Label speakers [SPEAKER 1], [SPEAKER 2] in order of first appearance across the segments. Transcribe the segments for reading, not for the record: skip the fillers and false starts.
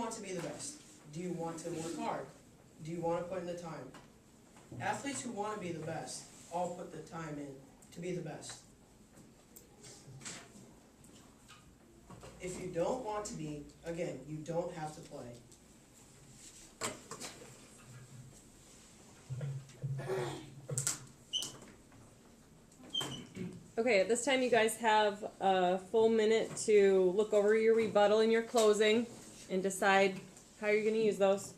[SPEAKER 1] want to be the best? Do you want to work hard? Do you want to put in the time? Athletes who want to be the best all put the time in to be the best. If you don't want to be, again, you don't have to play.
[SPEAKER 2] Okay, at this time you guys have a full minute to look over your rebuttal and your closing and decide how you're going to use those.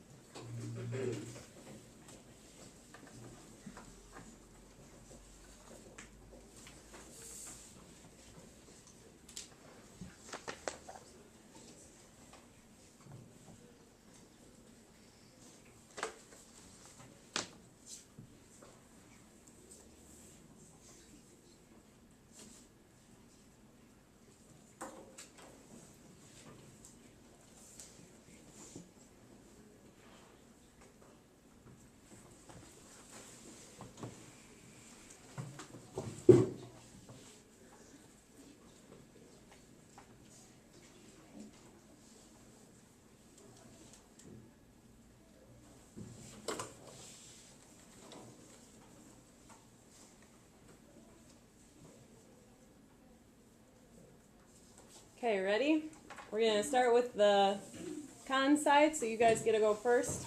[SPEAKER 2] Okay, ready? We're going to start with the con side, so you guys get to go first.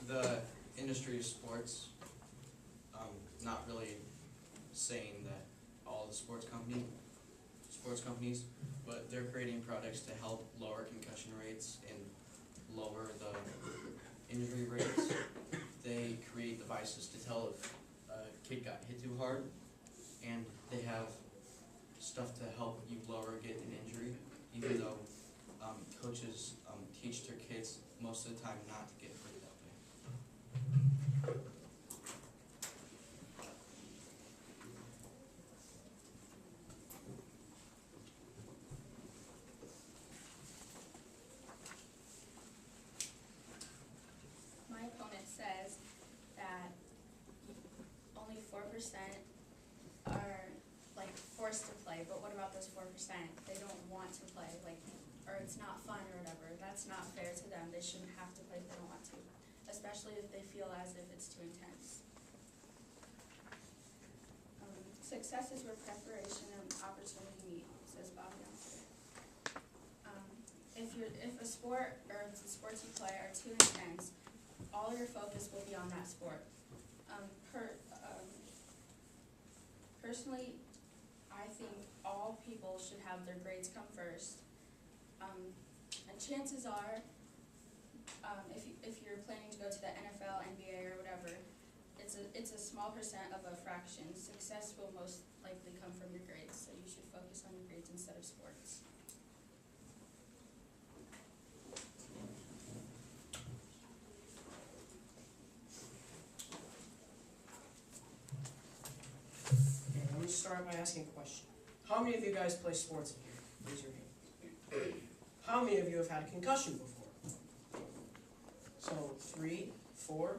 [SPEAKER 3] The industry of sports, not really saying that all the sports companies, but they're creating products to help lower concussion rates and lower the injury rates. They create devices to tell if a kid got hit too hard, and they have stuff to help you lower get an injury, even though coaches teach their kids most of the time not to get hurt that way.
[SPEAKER 4] My opponent says that only 4% are like forced to play, but what about those 4%? They don't want to play, or it's not fun or whatever. That's not fair to them. They shouldn't have to play if they don't want to, especially if they feel as if it's too intense. Success is where preparation and opportunity meet, says Bob Youngster. If a sport or if the sports you play are too intense, all your focus will be on that sport. Personally, I think all people should have their grades come first. And chances are, if you're planning to go to the NFL, NBA, or whatever, it's a small percent of a fraction. Success will most likely come from your grades, so you should focus on your grades instead of sports.
[SPEAKER 1] Let me start by asking a question. How many of you guys play sports in here? Raise your hand. How many of you have had a concussion before? So 3, 4.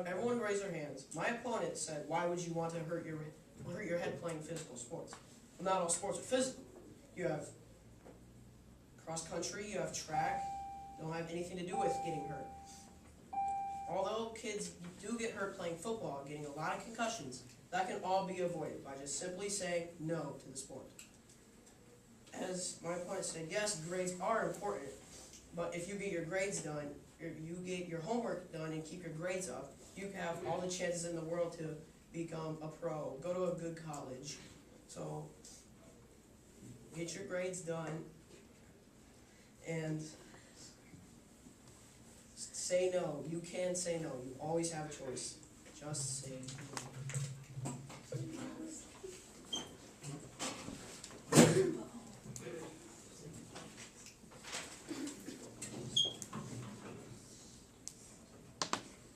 [SPEAKER 1] Everyone raise their hands. My opponent said, why would you want to hurt your head playing physical sports? Well, not all sports are physical. You have cross country, you have track, don't have anything to do with getting hurt. Although kids do get hurt playing football, getting a lot of concussions, that can all be avoided by just simply saying no to the sport. As my opponent said, yes, grades are important, but if you get your grades done, you get your homework done and keep your grades up, you have all the chances in the world to become a pro, go to a good college. So get your grades done and say no. You can say no. You always have a choice. Just say no.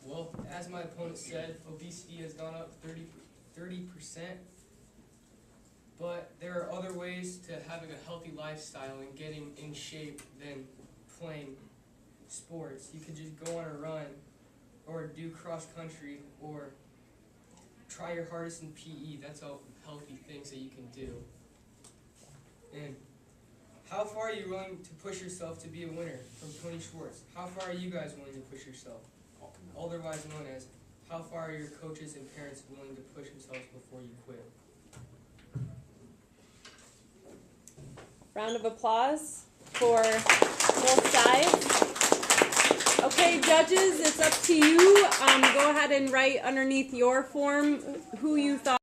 [SPEAKER 5] Well, as my opponent said, obesity has gone up 30%, but there are other ways to having a healthy lifestyle and getting in shape than playing sports. You could just go on a run or do cross country or try your hardest in PE. That's all healthy things that you can do. And how far are you willing to push yourself to be a winner? From Tony Schwartz. How far are you guys willing to push yourself? Otherwise known as, how far are your coaches and parents willing to push themselves before you quit?
[SPEAKER 2] Round of applause for both sides. Okay, judges, it's up to you. Go ahead and write underneath your form who you thought